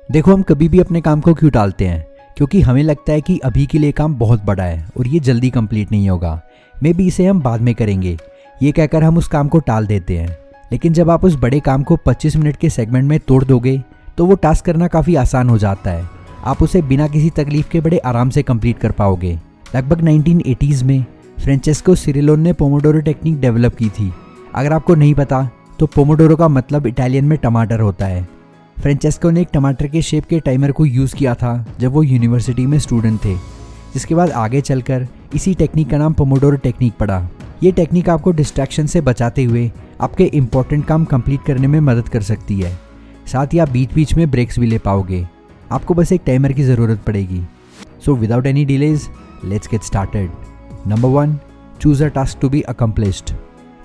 देखो, हम कभी भी अपने काम को क्यों टालते हैं? क्योंकि हमें लगता है कि अभी के लिए काम बहुत बड़ा है और ये जल्दी कंप्लीट नहीं होगा, मे बी इसे हम बाद में करेंगे, ये कहकर हम उस काम को टाल देते हैं। लेकिन जब आप उस बड़े काम को 25 मिनट के सेगमेंट में तोड़ दोगे तो वो टास्क करना काफ़ी आसान हो जाता है। आप उसे बिना किसी तकलीफ के बड़े आराम से कंप्लीट कर पाओगे। लगभग 1980s में फ्रांचेस्को सिरिलोन ने पोमोडोरो टेक्निक डेवलप की थी। अगर आपको नहीं पता तो पोमोडोरो का मतलब इटालियन में टमाटर होता है। फ्रांचेस्को ने एक टमाटर के शेप के टाइमर को यूज़ किया था जब वो यूनिवर्सिटी में स्टूडेंट थे, जिसके बाद आगे चलकर इसी टेक्निक का नाम पोमोडोरो टेक्निक पड़ा। ये टेक्निक आपको डिस्ट्रैक्शन से बचाते हुए आपके इंपॉर्टेंट काम कंप्लीट करने में मदद कर सकती है। साथ ही आप बीच बीच में ब्रेक्स भी ले पाओगे। आपको बस एक टाइमर की ज़रूरत पड़ेगी। So without any delays let's get started. Number 1, choose a task to be accomplished.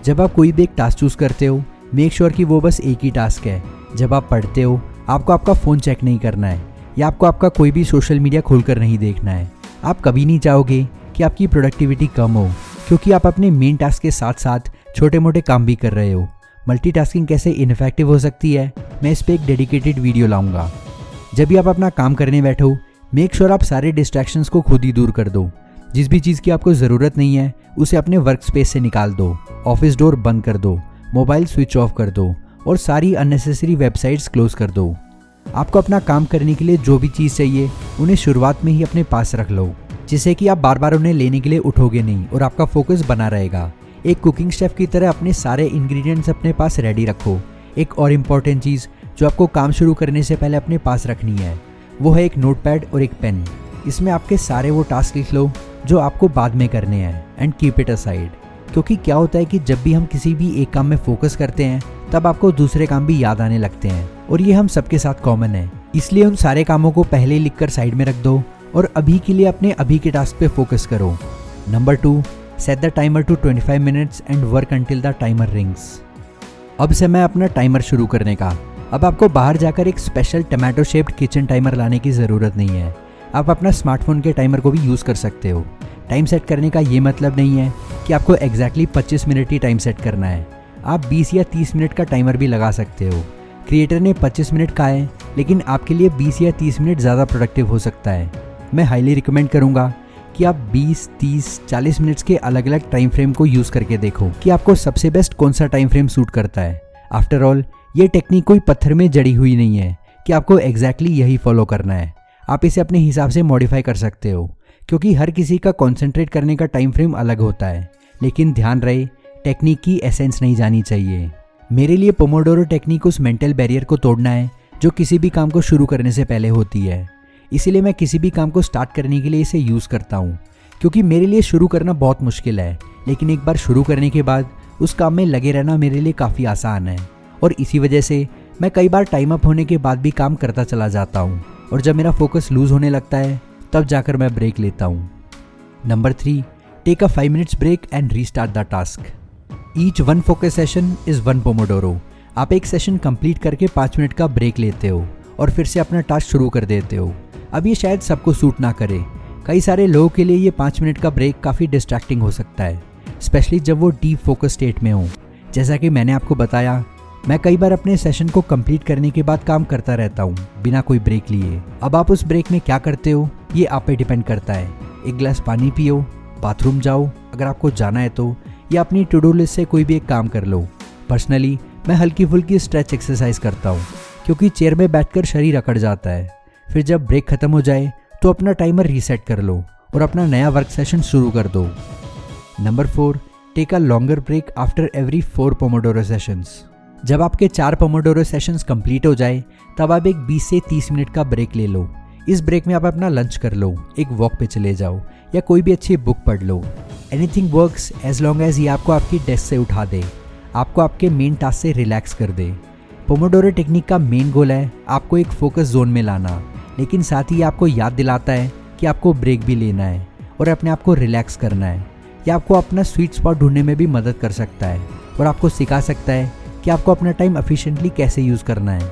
जब आप कोई भी एक टास्क चूज़ करते हो, मेक श्योर कि वो बस एक ही टास्क है। जब आप पढ़ते हो, आपको आपका फ़ोन चेक नहीं करना है या आपको आपका कोई भी सोशल मीडिया खोलकर नहीं देखना है। आप कभी नहीं चाहोगे कि आपकी प्रोडक्टिविटी कम हो, क्योंकि आप अपने मेन टास्क के साथ साथ छोटे मोटे काम भी कर रहे हो। मल्टीटास्किंग कैसे इनफेक्टिव हो सकती है, मैं इस पर एक डेडिकेटेड वीडियो लाऊंगा। जब भी आप अपना काम करने बैठो, मेक श्योर आप सारे डिस्ट्रैक्शंस को खुद ही दूर कर दो। जिस भी चीज़ की आपको ज़रूरत नहीं है उसे अपने वर्क स्पेस से निकाल दो। ऑफिस डोर बंद कर दो, मोबाइल स्विच ऑफ कर दो और सारी अननेसेसरी वेबसाइट्स क्लोज कर दो। आपको अपना काम करने के लिए जो भी चीज़ चाहिए उन्हें शुरुआत में ही अपने पास रख लो, जिससे कि आप बार बार उन्हें लेने के लिए उठोगे नहीं और आपका फोकस बना रहेगा। एक कुकिंग शेफ की तरह अपने सारे इंग्रेडिएंट्स अपने पास रेडी रखो। एक और इम्पॉर्टेंट चीज़ जो आपको काम शुरू करने से पहले अपने पास रखनी है, वो है एक नोटपैड और एक पेन। इसमें आपके सारे वो टास्क लिख लो जो आपको बाद में करने हैं एंड कीप इट असाइड। क्योंकि क्या होता है कि जब भी हम किसी भी एक काम में फोकस करते हैं तब आपको दूसरे काम भी याद आने लगते हैं, और ये हम सबके साथ कॉमन है। इसलिए उन सारे कामों को पहले ही लिखकर साइड में रख दो और अभी के लिए अपने अभी के टास्क पे फोकस करो। Number 2, set the timer to 25 minutes and work until the timer rings. अब समय अपना टाइमर शुरू करने का। अब आपको बाहर जाकर एक special tomato shaped kitchen timer लाने की ज़रूरत नहीं है। आप अपना स्मार्टफोन के टाइमर को भी यूज़ कर सकते हो। टाइम सेट करने का ये मतलब नहीं है कि आपको एग्जैक्टली 25 मिनट ही टाइम सेट करना है। आप 20 या 30 मिनट का टाइमर भी लगा सकते हो। क्रिएटर ने 25 मिनट कहा है, लेकिन आपके लिए 20 या 30 मिनट ज़्यादा प्रोडक्टिव हो सकता है। मैं हाईली रिकमेंड करूँगा कि आप 20, 30, 40 मिनट्स के अलग अलग टाइम फ्रेम को यूज़ करके देखो कि आपको सबसे बेस्ट कौन सा टाइम फ्रेम सूट करता है। आफ्टर ऑल, ये टेक्निक कोई पत्थर में जड़ी हुई नहीं है कि आपको एग्जैक्टली यही फॉलो करना है। आप इसे अपने हिसाब से मॉडिफाई कर सकते हो, क्योंकि हर किसी का कॉन्सेंट्रेट करने का टाइम फ्रेम अलग होता है। लेकिन ध्यान रहे, टेक्निक की एसेंस नहीं जानी चाहिए। मेरे लिए पोमोडोरो टेक्निक उस मेंटल बैरियर को तोड़ना है जो किसी भी काम को शुरू करने से पहले होती है। इसीलिए मैं किसी भी काम को स्टार्ट करने के लिए इसे यूज़ करता हूँ, क्योंकि मेरे लिए शुरू करना बहुत मुश्किल है, लेकिन एक बार शुरू करने के बाद उस काम में लगे रहना मेरे लिए काफ़ी आसान है। और इसी वजह से मैं कई बार टाइम अप होने के बाद भी काम करता चला जाता हूँ, और जब मेरा फोकस लूज होने लगता है तब जाकर मैं ब्रेक लेता हूँ। Number 3, take a 5 minutes break and restart the task. Each one focus session is one pomodoro. आप एक सेशन कंप्लीट करके 5 मिनट का ब्रेक लेते हो और फिर से अपना टास्क शुरू कर देते हो। अब ये शायद सबको सूट ना करे। कई सारे लोगों के लिए ये 5 मिनट का ब्रेक काफ़ी डिस्ट्रैक्टिंग हो सकता है, स्पेशली जब वो डीप फोकस स्टेट में हो। जैसा कि मैंने आपको बताया, मैं कई बार अपने सेशन को कंप्लीट करने के बाद काम करता रहता हूँ बिना कोई ब्रेक लिए। अब आप उस ब्रेक में क्या करते हो ये आप पे डिपेंड करता है। एक गिलास पानी पियो, बाथरूम जाओ अगर आपको जाना है तो, या अपनी टू डू लिस्ट से कोई भी एक काम कर लो। पर्सनली मैं हल्की फुल्की स्ट्रेच एक्सरसाइज करता हूँ, क्योंकि चेयर में बैठकर शरीर अकड़ जाता है। फिर जब ब्रेक खत्म हो जाए तो अपना टाइमर रीसेट कर लो और अपना नया वर्क सेशन शुरू कर दो। Number 4, take a longer break after every 4 pomodoro sessions. जब आपके 4 पोमोडोरो सेशंस कंप्लीट हो जाए तब आप एक 20 से 30 मिनट का ब्रेक ले लो। इस ब्रेक में आप अपना लंच कर लो, एक वॉक पे चले जाओ या कोई भी अच्छी बुक पढ़ लो। Anything works as long as ये आपको आपकी डेस्क से उठा दे, आपको आपके मेन टास्क से रिलैक्स कर दे। पोमोडोरो टेक्निक का मेन गोल है आपको एक फोकस जोन में लाना, लेकिन साथ ही आपको याद दिलाता है कि आपको ब्रेक भी लेना है और अपने आप को रिलैक्स करना है। यह आपको अपना स्वीट स्पॉट ढूंढने में भी मदद कर सकता है और आपको सिखा सकता है कि आपको अपना टाइम एफिशिएंटली कैसे यूज़ करना है।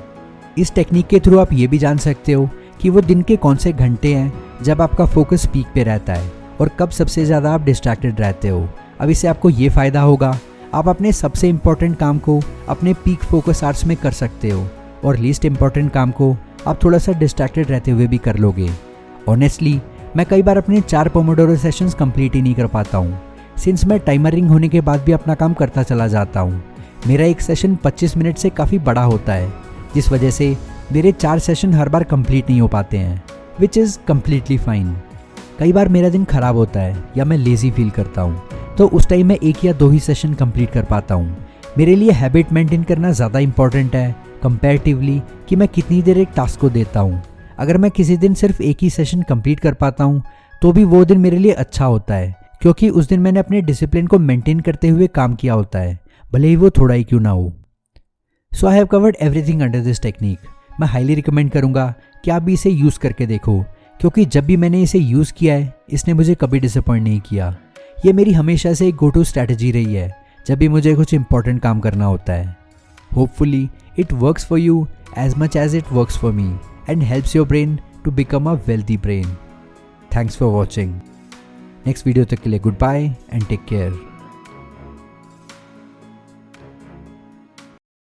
इस टेक्निक के थ्रू आप ये भी जान सकते हो कि वो दिन के कौन से घंटे हैं जब आपका फोकस पीक पे रहता है और कब सबसे ज़्यादा आप डिस्ट्रैक्टेड रहते हो। अब इससे आपको ये फ़ायदा होगा, आप अपने सबसे इम्पोर्टेंट काम को अपने पीक फोकस आवर्स में कर सकते हो और लीस्ट इम्पॉर्टेंट काम को आप थोड़ा सा डिस्ट्रैक्टेड रहते हुए भी कर लोगे। ऑनेस्टली मैं कई बार अपने 4 पोमोडोरो सेशंस कंप्लीट ही नहीं कर पाता हूँ, सिंस मैं टाइमर रिंग होने के बाद भी अपना काम करता चला जाता हूँ। मेरा एक सेशन 25 मिनट से काफ़ी बड़ा होता है, जिस वजह से मेरे 4 सेशन हर बार कंप्लीट नहीं हो पाते हैं, विच इज़ कम्प्लीटली फाइन। कई बार मेरा दिन ख़राब होता है या मैं लेज़ी फील करता हूँ, तो उस टाइम मैं 1 या 2 ही सेशन कंप्लीट कर पाता हूँ। मेरे लिए हैबिट मेंटेन करना ज़्यादा इंपॉर्टेंट है कंपैरेटिवली कि मैं कितनी देर एक टास्क को देता हूँ। अगर मैं किसी दिन सिर्फ 1 ही सेशन कंप्लीट कर पाता हूँ तो भी वो दिन मेरे लिए अच्छा होता है, क्योंकि उस दिन मैंने अपने डिसिप्लिन को मेंटेन करते हुए काम किया होता है, भले ही वो थोड़ा ही क्यों ना हो। So I have covered everything under this technique. मैं हाईली रिकमेंड करूँगा कि आप भी इसे यूज़ करके देखो, क्योंकि जब भी मैंने इसे यूज़ किया है इसने मुझे कभी डिसअपॉइंट नहीं किया। ये मेरी हमेशा से एक गो टू स्ट्रैटेजी रही है जब भी मुझे कुछ इंपॉर्टेंट काम करना होता है। Hopefully it works for you as much as it works for me and helps your brain to become a wealthy brain. Thanks for watching. Next video तक के लिए good bye and take care.